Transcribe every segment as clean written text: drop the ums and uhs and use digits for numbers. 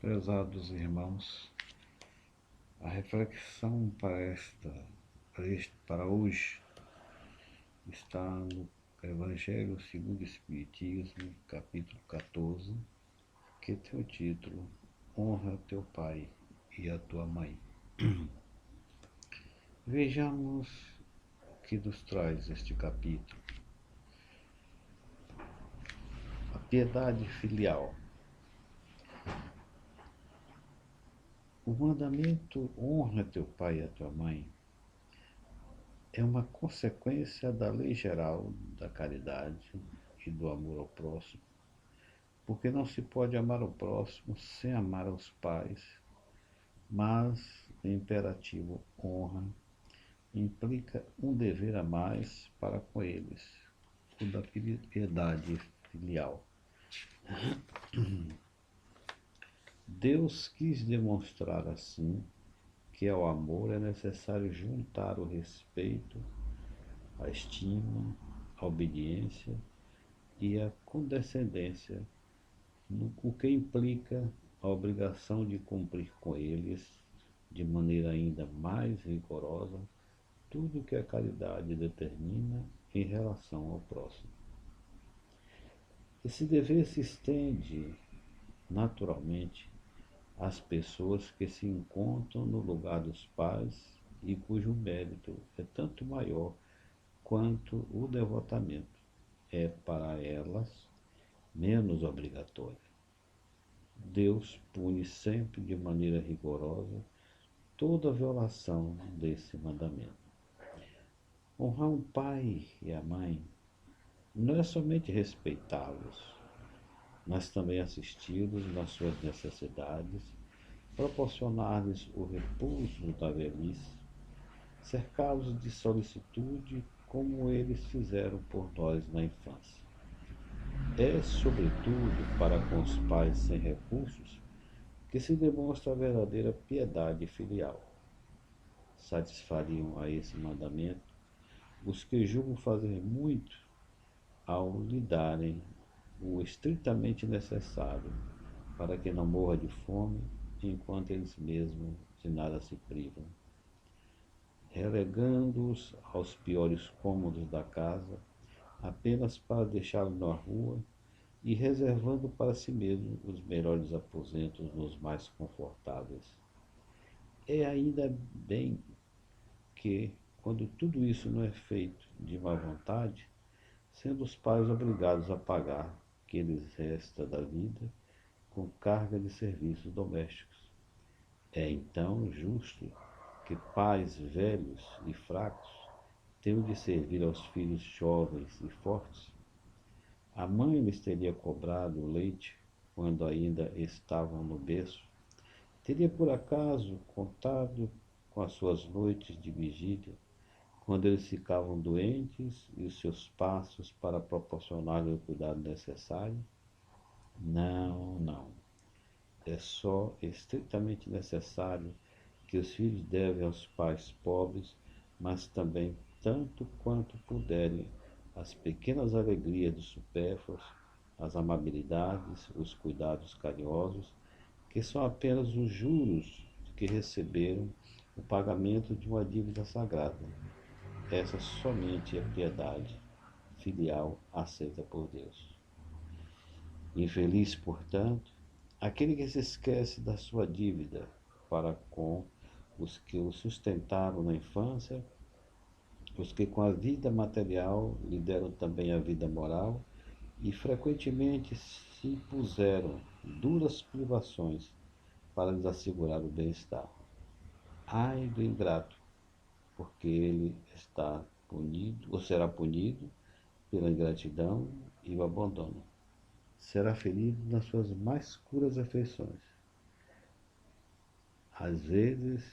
Prezados irmãos, a reflexão para hoje está no Evangelho segundo o Espiritismo, capítulo 14, que tem o título Honra teu pai e a tua mãe. Vejamos o que nos traz este capítulo. A piedade filial. O mandamento honra teu pai e a tua mãe é uma consequência da lei geral da caridade e do amor ao próximo, porque não se pode amar o próximo sem amar os pais, mas o imperativo honra implica um dever a mais para com eles, o da piedade filial. Deus quis demonstrar assim que ao amor é necessário juntar o respeito, a estima, a obediência e a condescendência, o que implica a obrigação de cumprir com eles, de maneira ainda mais rigorosa, tudo o que a caridade determina em relação ao próximo. Esse dever se estende, naturalmente, às pessoas que se encontram no lugar dos pais e cujo mérito é tanto maior quanto o devotamento é para elas menos obrigatório. Deus pune sempre de maneira rigorosa toda violação desse mandamento. Honrar o pai e a mãe não é somente respeitá-los, mas também assisti-los nas suas necessidades, proporcionar-lhes o repouso da velhice, cercá-los de solicitude como eles fizeram por nós na infância. É, sobretudo, para com os pais sem recursos que se demonstra a verdadeira piedade filial. Satisfariam a esse mandamento os que julgam fazer muito ao lhe darem o estritamente necessário para que não morra de fome enquanto eles mesmos de nada se privam, relegando-os aos piores cômodos da casa apenas para deixá-los na rua e reservando para si mesmo os melhores aposentos nos mais confortáveis. É ainda bem que, quando tudo isso não é feito de má vontade, sendo os pais obrigados a pagar o que lhes resta da vida com carga de serviços domésticos. É então justo que pais velhos e fracos tenham de servir aos filhos jovens e fortes. A mãe lhes teria cobrado o leite quando ainda estavam no berço, teria por acaso contado com as suas noites de vigília, quando eles ficavam doentes e os seus passos para proporcionar-lhe o cuidado necessário? Não, não. É só estritamente necessário que os filhos devem aos pais pobres, mas também, tanto quanto puderem, as pequenas alegrias dos supérfluos, as amabilidades, os cuidados carinhosos, que são apenas os juros que receberam o pagamento de uma dívida sagrada. Essa somente é a piedade filial aceita por Deus. Infeliz, portanto, aquele que se esquece da sua dívida para com os que o sustentaram na infância, os que com a vida material lhe deram também a vida moral e frequentemente se impuseram duras privações para lhes assegurar o bem-estar. Ai do ingrato, porque ele está punido, ou será punido pela ingratidão e o abandono. Será ferido nas suas mais puras afeições. Às vezes,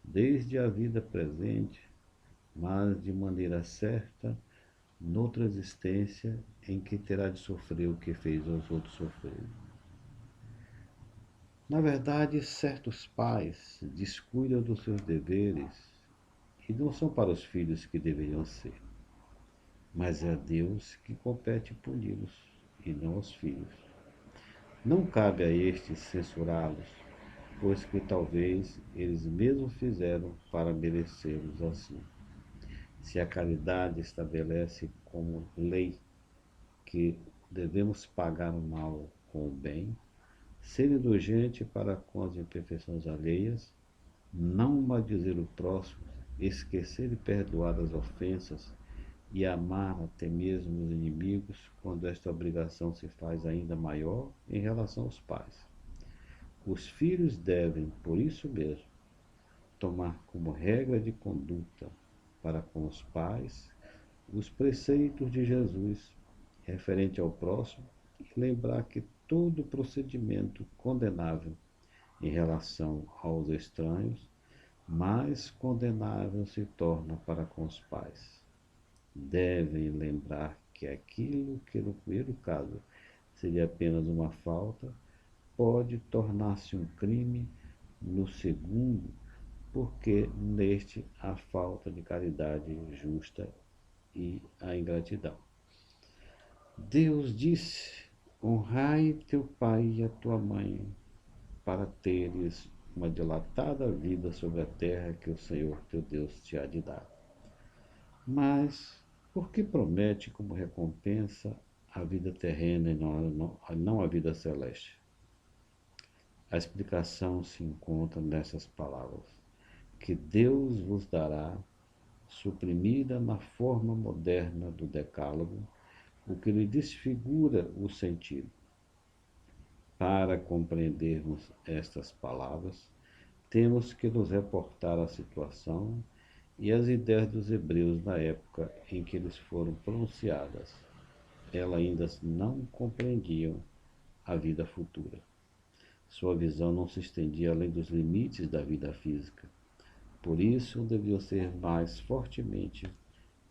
desde a vida presente, mas de maneira certa, noutra existência em que terá de sofrer o que fez aos outros sofrer. Na verdade, certos pais descuidam dos seus deveres e não são para os filhos que deveriam ser, mas é a Deus que compete puni-los e não aos filhos. Não cabe a estes censurá-los, pois que talvez eles mesmos fizeram para merecê-los assim. Se a caridade estabelece como lei que devemos pagar o mal com o bem, ser indulgente para com as imperfeições alheias, não maldizer o próximo, esquecer e perdoar as ofensas e amar até mesmo os inimigos, quando esta obrigação se faz ainda maior em relação aos pais. Os filhos devem, por isso mesmo, tomar como regra de conduta para com os pais os preceitos de Jesus referente ao próximo e lembrar que todo procedimento condenável em relação aos estranhos, mais condenável se torna para com os pais. Devem lembrar que aquilo que no primeiro caso seria apenas uma falta, pode tornar-se um crime no segundo, porque neste há falta de caridade justa e a ingratidão. Deus disse: honrai teu pai e a tua mãe, para teres uma dilatada vida sobre a terra que o Senhor teu Deus te há de dar. Mas por que promete como recompensa a vida terrena e não a vida celeste? A explicação se encontra nessas palavras, que Deus vos dará, suprimida na forma moderna do decálogo, o que lhe desfigura o sentido. Para compreendermos estas palavras, temos que nos reportar à situação e às ideias dos hebreus na época em que eles foram pronunciadas. Elas ainda não compreendiam a vida futura. Sua visão não se estendia além dos limites da vida física. Por isso, deviam ser mais fortemente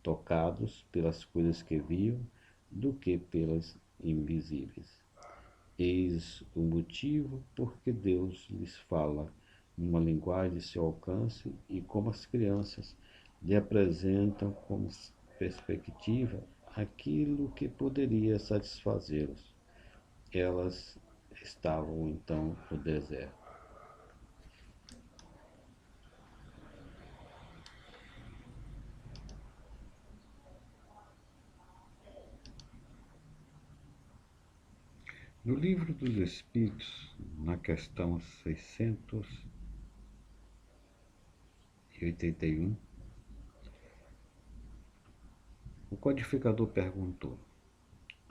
tocados pelas coisas que viam do que pelas invisíveis. Eis o motivo por que Deus lhes fala numa linguagem de seu alcance e como as crianças lhe apresentam como perspectiva aquilo que poderia satisfazê-los. Elas estavam então no deserto. No Livro dos Espíritos, na questão 681, o codificador perguntou: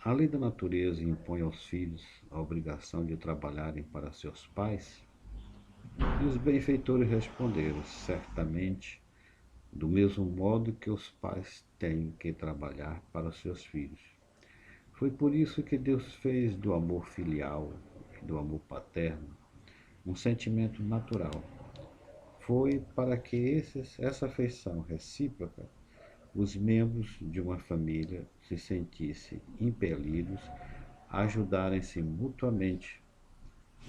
a lei da natureza impõe aos filhos a obrigação de trabalharem para seus pais? E os benfeitores responderam: certamente, do mesmo modo que os pais têm que trabalhar para seus filhos. Foi por isso que Deus fez do amor filial e do amor paterno um sentimento natural. Foi para que essa afeição recíproca, os membros de uma família se sentissem impelidos a ajudarem-se mutuamente,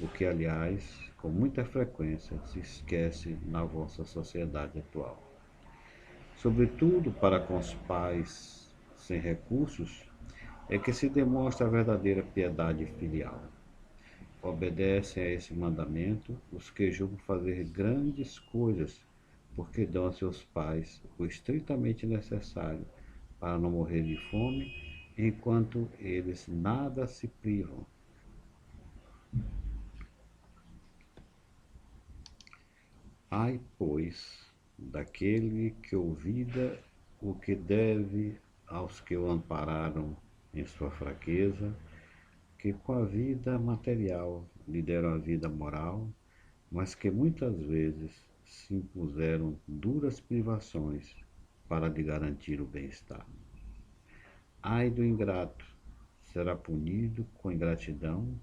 o que, aliás, com muita frequência se esquece na vossa sociedade atual. Sobretudo para com os pais sem recursos, é que se demonstra a verdadeira piedade filial. Obedecem a esse mandamento os que julgam fazer grandes coisas, porque dão a seus pais o estritamente necessário para não morrer de fome, enquanto eles nada se privam. Ai, pois, daquele que ouvida o que deve aos que o ampararam em sua fraqueza, que com a vida material lhe deram a vida moral, mas que muitas vezes se impuseram duras privações para lhe garantir o bem-estar. Ai do ingrato, será punido com ingratidão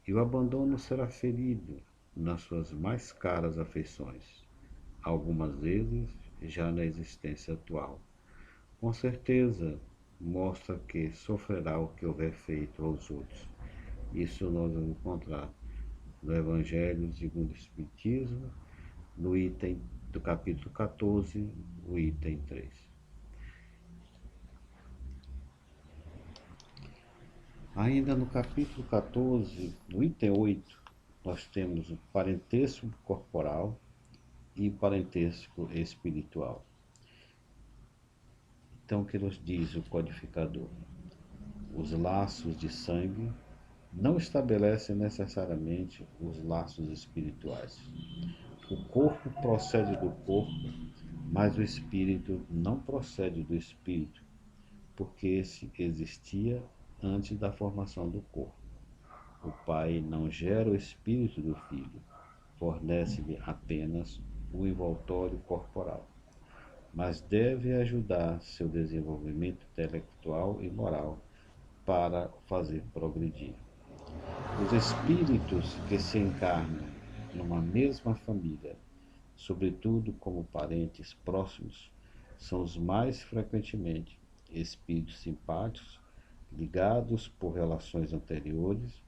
e o abandono será ferido nas suas mais caras afeições, algumas vezes já na existência atual. Com certeza, mostra que sofrerá o que houver feito aos outros. Isso nós vamos encontrar no Evangelho segundo o Espiritismo, no item do capítulo 14, o item 3. Ainda no capítulo 14, no item 8, nós temos o parentesco corporal e o parentesco espiritual. Então, o que nos diz o codificador? Os laços de sangue não estabelecem necessariamente os laços espirituais. O corpo procede do corpo, mas o espírito não procede do espírito, porque esse existia antes da formação do corpo. O pai não gera o espírito do filho, fornece-lhe apenas o envoltório corporal, mas deve ajudar seu desenvolvimento intelectual e moral para fazer progredir. Os espíritos que se encarnam numa mesma família, sobretudo como parentes próximos, são os mais frequentemente espíritos simpáticos, ligados por relações anteriores,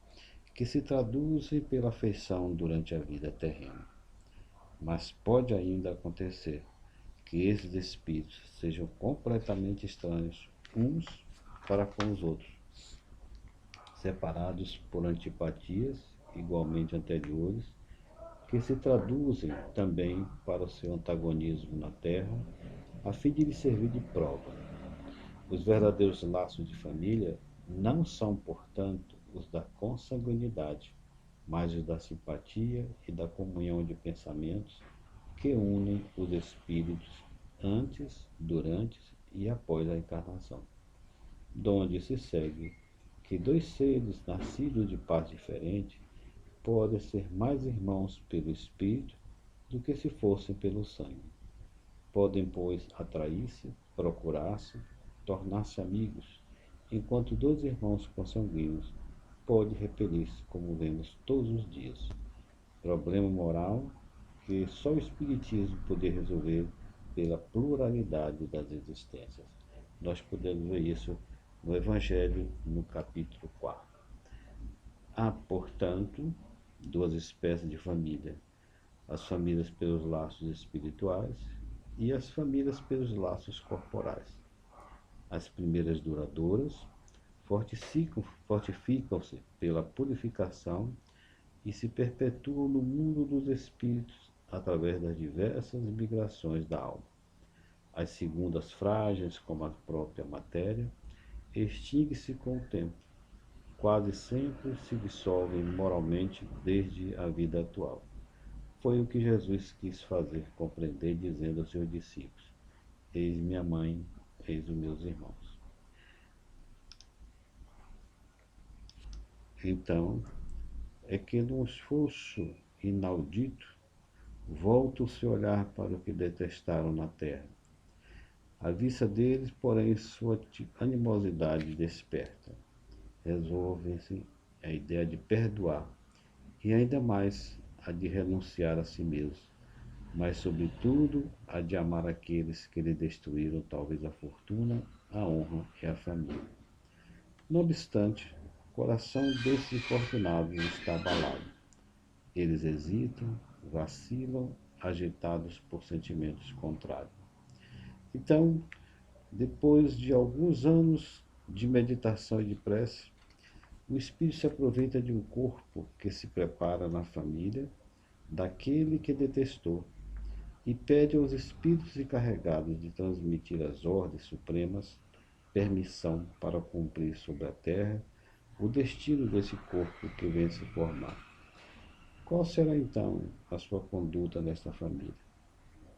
que se traduzem pela afeição durante a vida terrena. Mas pode ainda acontecer que esses espíritos sejam completamente estranhos uns para com os outros, separados por antipatias igualmente anteriores, que se traduzem também para o seu antagonismo na Terra, a fim de lhe servir de prova. Os verdadeiros laços de família não são, portanto, os da consanguinidade, mas os da simpatia e da comunhão de pensamentos que unem os espíritos antes, durante e após a encarnação, donde se segue que dois seres nascidos de pais diferentes podem ser mais irmãos pelo espírito do que se fossem pelo sangue. Podem, pois, atrair-se, procurar-se, tornar-se amigos, enquanto dois irmãos consanguíneos podem repelir-se, como vemos todos os dias. Problema moral que só o Espiritismo poderia resolver pela pluralidade das existências. Nós podemos ver isso no Evangelho, no capítulo 4. Há, portanto, duas espécies de família: as famílias pelos laços espirituais e as famílias pelos laços corporais. As primeiras duradouras fortificam-se pela purificação e se perpetuam no mundo dos espíritos através das diversas migrações da alma. As segundas, frágeis como a própria matéria, extinguem-se com o tempo. Quase sempre se dissolvem moralmente desde a vida atual. Foi o que Jesus quis fazer compreender, dizendo aos seus discípulos: Eis minha mãe, eis os meus irmãos. Então, é que num esforço inaudito, volta o seu olhar para o que detestaram na terra. À vista deles, porém, sua animosidade desperta. Resolve-se a ideia de perdoar e ainda mais a de renunciar a si mesmo, mas sobretudo a de amar aqueles que lhe destruíram talvez a fortuna, a honra e a família. Não obstante, o coração desses infortunados está abalado. Eles hesitam, vacilam, agitados por sentimentos contrários. Então, depois de alguns anos de meditação e de prece, o espírito se aproveita de um corpo que se prepara na família daquele que detestou e pede aos espíritos encarregados de transmitir as ordens supremas permissão para cumprir sobre a terra o destino desse corpo que vem se formar. Qual será então a sua conduta nesta família?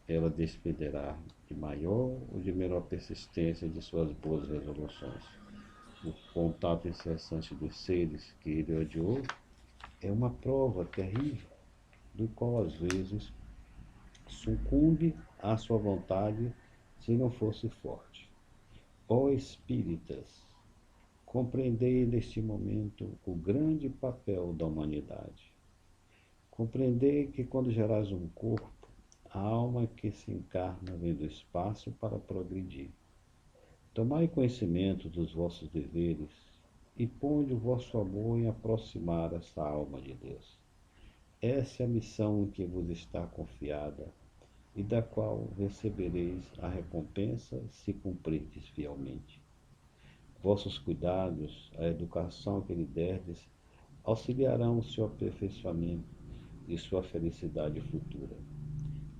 Ela dependerá de maior ou de menor persistência de suas boas resoluções. O contato incessante dos seres que ele odiou é uma prova terrível, do qual às vezes sucumbe à sua vontade se não fosse forte. Ó espíritas, compreendei neste momento o grande papel da humanidade. Compreendei que quando gerais um corpo, a alma que se encarna vem do espaço para progredir. Tomai conhecimento dos vossos deveres e ponde o vosso amor em aproximar essa alma de Deus. Essa é a missão que vos está confiada e da qual recebereis a recompensa se cumprirdes fielmente. Vossos cuidados, a educação que lhe derdes, auxiliarão o seu aperfeiçoamento e sua felicidade futura.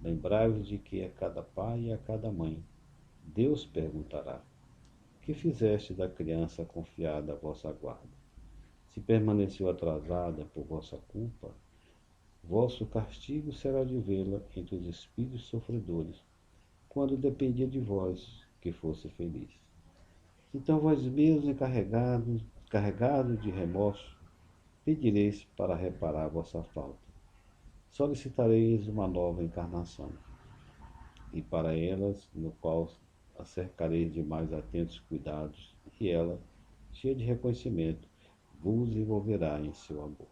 Lembrai-vos de que a cada pai e a cada mãe, Deus perguntará: que fizeste da criança confiada à vossa guarda? Se permaneceu atrasada por vossa culpa, vosso castigo será de vê-la entre os espíritos sofredores, quando dependia de vós que fosse feliz. Então vós mesmos carregados de remorso, pedireis para reparar vossa falta. Solicitareis uma nova encarnação, e para elas, no qual a cercareis de mais atentos cuidados, e ela, cheia de reconhecimento, vos envolverá em seu amor.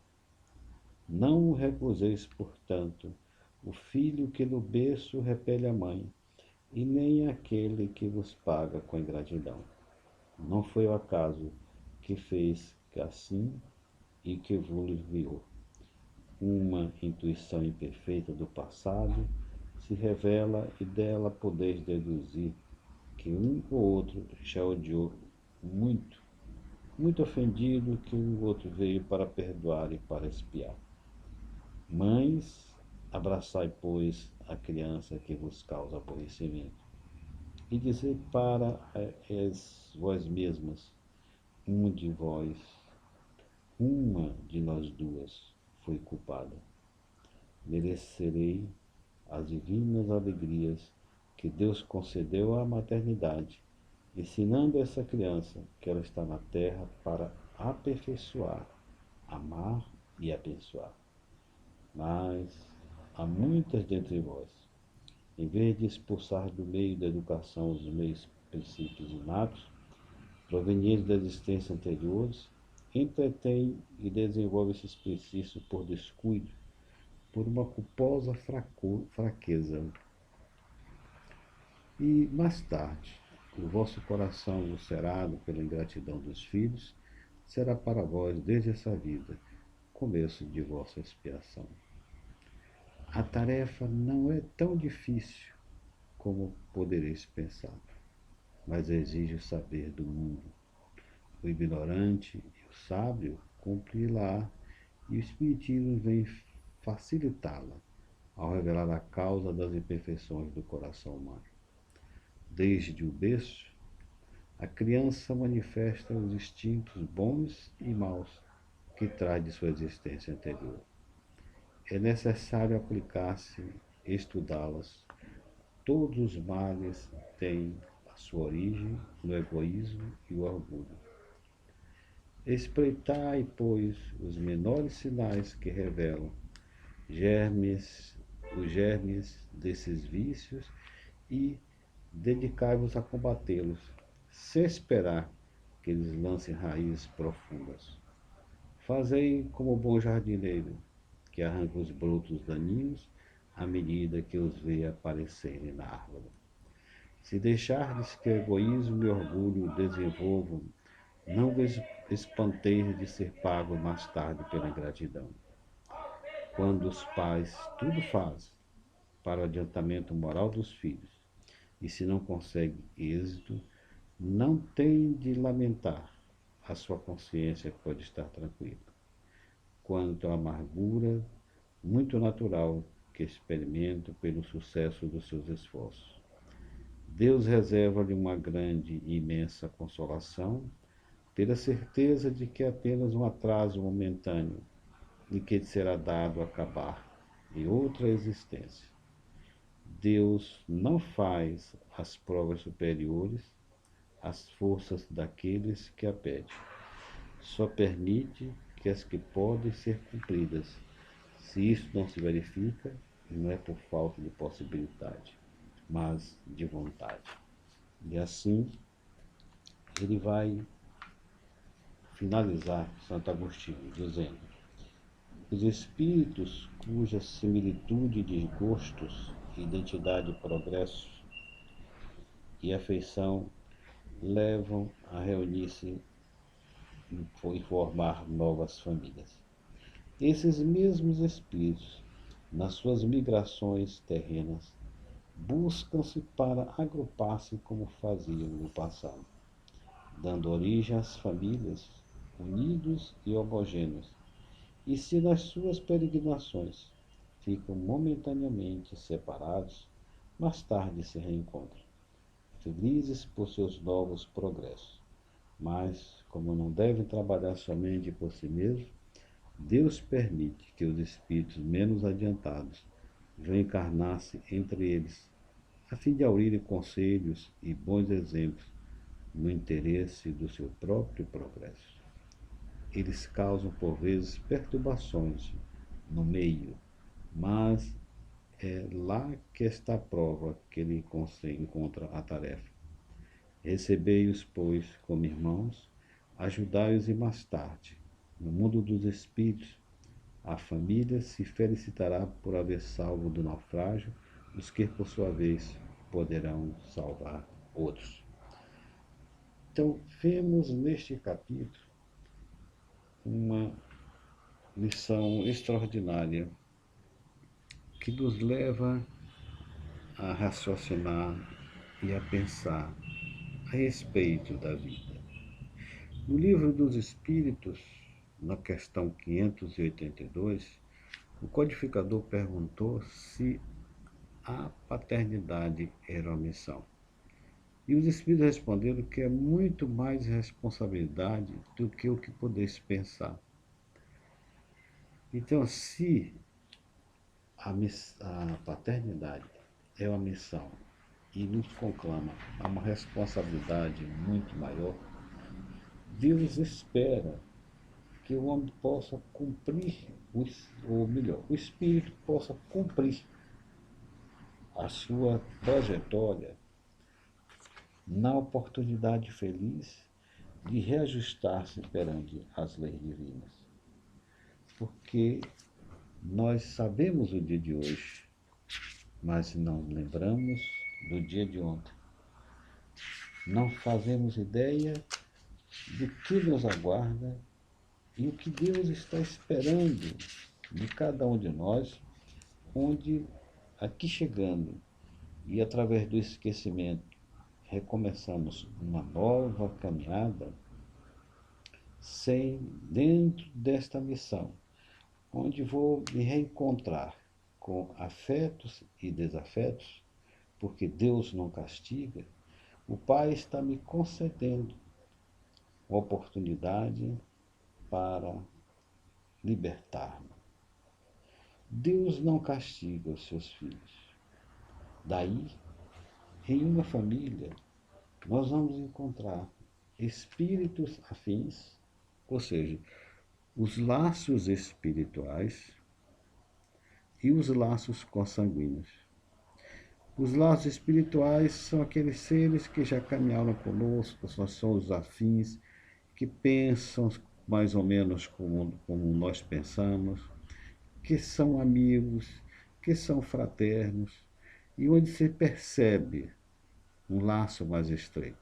Não recuseis, portanto, o filho que no berço repele a mãe, e nem aquele que vos paga com ingratidão. Não foi o acaso que fez que assim e que vos enviou. Uma intuição imperfeita do passado se revela e dela podeis deduzir que um ou outro já odiou muito, muito ofendido, que o outro veio para perdoar e para expiar. Mães, abraçai, pois, a criança que vos causa aborrecimento, e dizei para vós mesmas: uma de vós, uma de nós duas foi culpada. Merecerei as divinas alegrias que Deus concedeu à maternidade, ensinando essa criança que ela está na terra para aperfeiçoar, amar e abençoar. Mas há muitas dentre vós, em vez de expulsar do meio da educação os meios princípios inatos, provenientes da existência anteriores, entretém e desenvolve esses princípios por descuido, por uma culposa fraqueza. E mais tarde, o vosso coração ulcerado pela ingratidão dos filhos será para vós, desde essa vida, começo de vossa expiação. A tarefa não é tão difícil como podereis pensar, mas exige o saber do mundo. O ignorante e o sábio cumpri-la, e o Espiritismo vem facilitá-la ao revelar a causa das imperfeições do coração humano. Desde o berço, a criança manifesta os instintos bons e maus que traz de sua existência anterior. É necessário aplicar-se, estudá-las. Todos os males têm a sua origem no egoísmo e o orgulho. Espreitai, pois, os menores sinais que revelam os germes desses vícios e dedicai-vos a combatê-los, sem esperar que eles lancem raízes profundas. Fazei como o bom jardineiro, que arranca os brotos daninhos à medida que os vê aparecerem na árvore. Se deixardes que o egoísmo e o orgulho desenvolvam, não vos espanteis de ser pago mais tarde pela ingratidão. Quando os pais tudo fazem para o adiantamento moral dos filhos, e se não conseguem êxito, não tem de lamentar, a sua consciência pode estar tranquila. Quanto à amargura, muito natural que experimentam pelo sucesso dos seus esforços. Deus reserva-lhe uma grande e imensa consolação, pela certeza de que é apenas um atraso momentâneo e que será dado a acabar em outra existência. Deus não faz as provas superiores às forças daqueles que a pedem. Só permite que as que podem ser cumpridas. Se isso não se verifica, não é por falta de possibilidade, mas de vontade. E assim, ele vai finalizar Santo Agostinho, dizendo: os espíritos cuja similitude de gostos, identidade, progresso e afeição levam a reunir-se e formar novas famílias. Esses mesmos espíritos, nas suas migrações terrenas, buscam-se para agrupar-se como faziam no passado. dando origem às famílias, unidos e homogêneos, e se nas suas peregrinações ficam momentaneamente separados, mais tarde se reencontram, felizes por seus novos progressos. Mas, como não devem trabalhar somente por si mesmos, Deus permite que os espíritos menos adiantados venham encarnar-se entre eles, a fim de aurirem conselhos e bons exemplos no interesse do seu próprio progresso. Eles causam, por vezes, perturbações no meio, mas é lá que está a prova que ele encontra a tarefa. Recebei-os, pois, como irmãos, ajudai-os e mais tarde, no mundo dos espíritos, a família se felicitará por haver salvo do naufrágio os que, por sua vez, poderão salvar outros. Então, vemos neste capítulo uma lição extraordinária que nos leva a raciocinar e a pensar a respeito da vida. No Livro dos Espíritos, na questão 582, o codificador perguntou se a paternidade era uma missão. E os Espíritos responderam que é muito mais responsabilidade do que o que pudesse pensar. Então, se a paternidade é uma missão e nos conclama a uma responsabilidade muito maior, Deus espera que o homem possa cumprir, ou melhor, o espírito possa cumprir a sua trajetória na oportunidade feliz de reajustar-se perante as leis divinas. Porque nós sabemos o dia de hoje, mas não lembramos do dia de ontem. Não fazemos ideia do que nos aguarda e o que Deus está esperando de cada um de nós, onde aqui chegando e através do esquecimento recomeçamos uma nova caminhada, dentro desta missão, onde vou me reencontrar com afetos e desafetos, porque Deus não castiga, o Pai está me concedendo uma oportunidade para libertar-me. Deus não castiga os seus filhos. Daí, em uma família, nós vamos encontrar espíritos afins, ou seja, os laços espirituais e os laços consanguíneos. Os laços espirituais são aqueles seres que já caminharam conosco, são os afins, que pensam mais ou menos como nós pensamos, que são amigos, que são fraternos, e onde se percebe um laço mais estreito.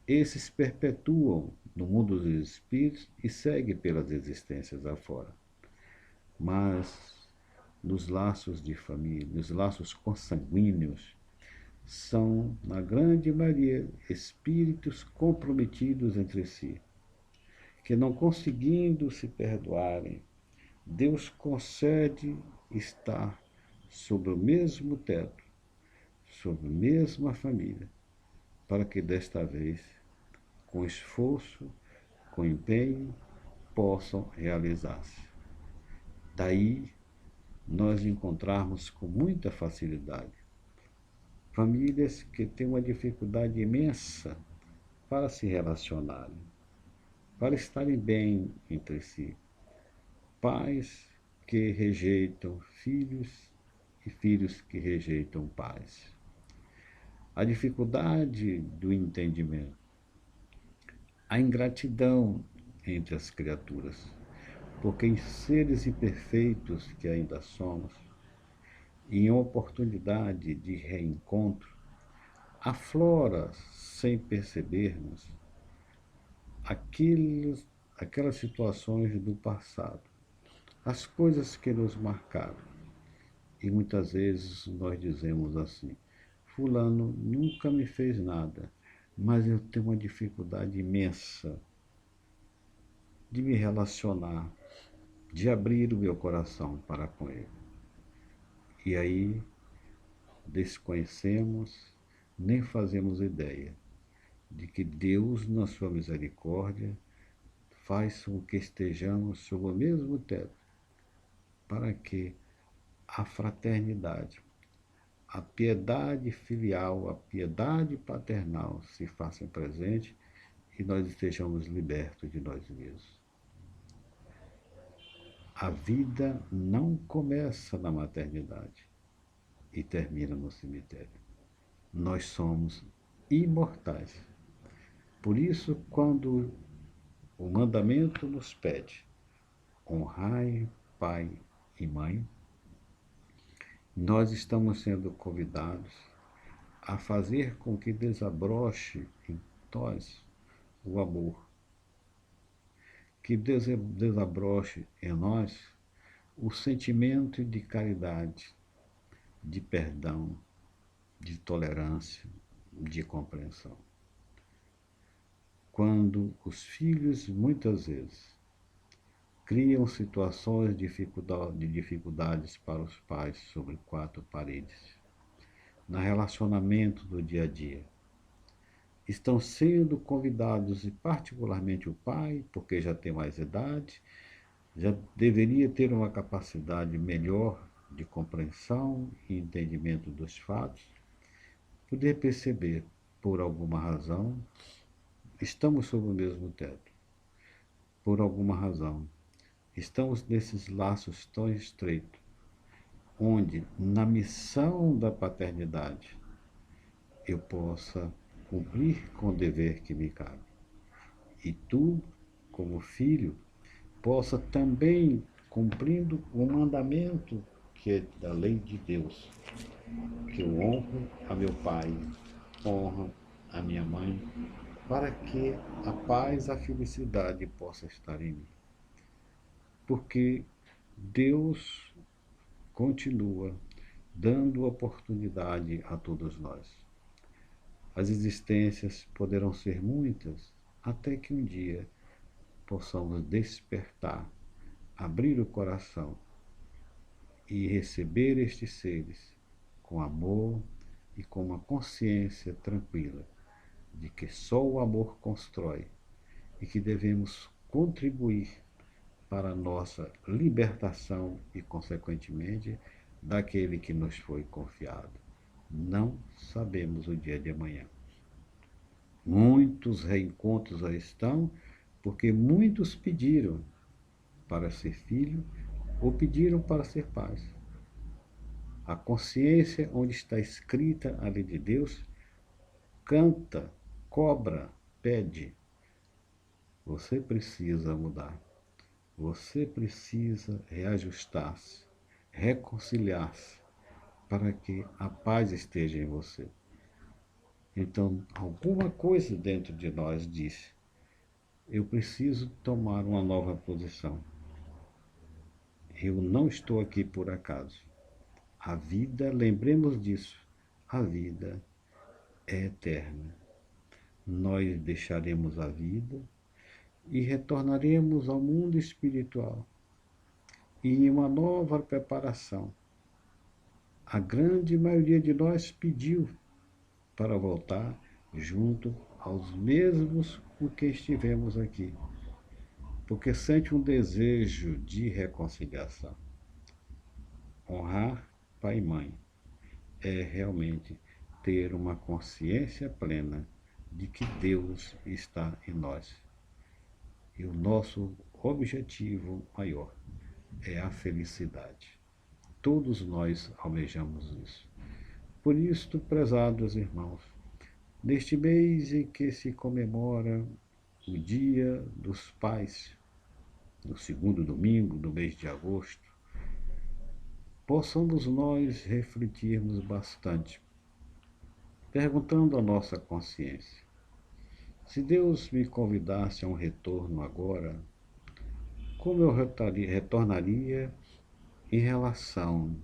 Esses perpetuam no mundo dos espíritos e seguem pelas existências afora. Mas nos laços de família, nos laços consanguíneos, são, na grande maioria, espíritos comprometidos entre si, que não conseguindo se perdoarem, Deus concede estar sob o mesmo teto, sob a mesma família, para que desta vez, com esforço, com empenho, possam realizar-se. Daí nós encontrarmos com muita facilidade famílias que têm uma dificuldade imensa para se relacionarem, para estarem bem entre si. Pais que rejeitam filhos e filhos que rejeitam pais. A dificuldade do entendimento, a ingratidão entre as criaturas, porque em seres imperfeitos que ainda somos, em oportunidade de reencontro, aflora, sem percebermos, aquelas situações do passado, as coisas que nos marcaram. E muitas vezes nós dizemos assim: fulano nunca me fez nada, mas eu tenho uma dificuldade imensa de me relacionar, de abrir o meu coração para com Ele. E aí desconhecemos, nem fazemos ideia de que Deus, na sua misericórdia, faz com que estejamos sob o mesmo teto, para que a fraternidade, a piedade filial, a piedade paternal se façam presente e nós estejamos libertos de nós mesmos. A vida não começa na maternidade e termina no cemitério. Nós somos imortais. Por isso, quando o mandamento nos pede honrai pai e mãe, nós estamos sendo convidados a fazer com que desabroche em nós o amor, que desabroche em nós o sentimento de caridade, de perdão, de tolerância, de compreensão. Quando os filhos, muitas vezes, criam situações de dificuldades para os pais sobre quatro paredes, no relacionamento do dia a dia, estão sendo convidados, e particularmente o pai, porque já tem mais idade, já deveria ter uma capacidade melhor de compreensão e entendimento dos fatos, poder perceber, por alguma razão, estamos sob o mesmo teto. Por alguma razão, estamos nesses laços tão estreitos, onde, na missão da paternidade, eu possa cumprir com o dever que me cabe. E tu, como filho, possa também, cumprindo o mandamento que é da lei de Deus, que eu honro a meu pai, honro a minha mãe, para que a paz, a felicidade possa estar em mim. Porque Deus continua dando oportunidade a todos nós. As existências poderão ser muitas, até que um dia possamos despertar, abrir o coração e receber estes seres com amor e com uma consciência tranquila de que só o amor constrói e que devemos contribuir para a nossa libertação e, consequentemente, daquele que nos foi confiado. Não sabemos o dia de amanhã. Muitos reencontros aí estão, porque muitos pediram para ser filho ou pediram para ser pais. A consciência onde está escrita a lei de Deus canta, cobra, pede. Você precisa mudar. Você precisa reajustar-se, reconciliar-se, para que a paz esteja em você. Então, alguma coisa dentro de nós diz: eu preciso tomar uma nova posição. Eu não estou aqui por acaso. A vida, lembremos disso, a vida é eterna. Nós deixaremos a vida e retornaremos ao mundo espiritual. E em uma nova preparação. A grande maioria de nós pediu para voltar junto aos mesmos com que estivemos aqui, porque sente um desejo de reconciliação. Honrar pai e mãe é realmente ter uma consciência plena de que Deus está em nós. E o nosso objetivo maior é a felicidade. Todos nós almejamos isso. Por isto, prezados irmãos, neste mês em que se comemora o Dia dos Pais, no segundo domingo do mês de agosto, possamos nós refletirmos bastante, perguntando à nossa consciência: se Deus me convidasse a um retorno agora, como eu retornaria em relação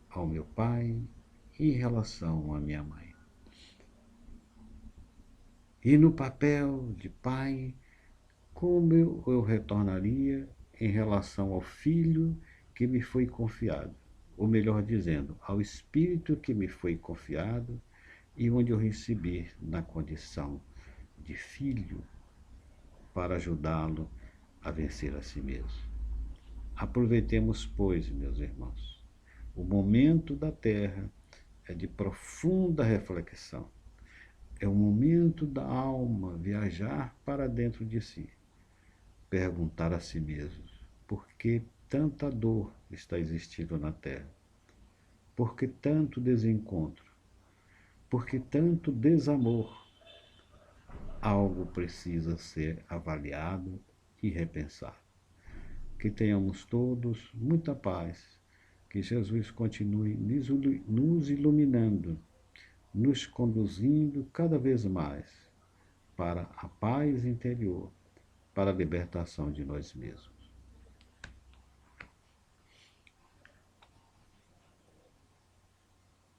ao meu pai e em relação à minha mãe? E no papel de pai, como eu retornaria em relação ao filho que me foi confiado? Ou melhor dizendo, ao espírito que me foi confiado e onde eu recebi na condição de filho para ajudá-lo a vencer a si mesmo. Aproveitemos, pois, meus irmãos, o momento da terra é de profunda reflexão. É o momento da alma viajar para dentro de si, perguntar a si mesmo por que tanta dor está existindo na terra, por que tanto desencontro, por que tanto desamor. Algo precisa ser avaliado e repensado. Que tenhamos todos muita paz, que Jesus continue nos iluminando, nos conduzindo cada vez mais para a paz interior, para a libertação de nós mesmos.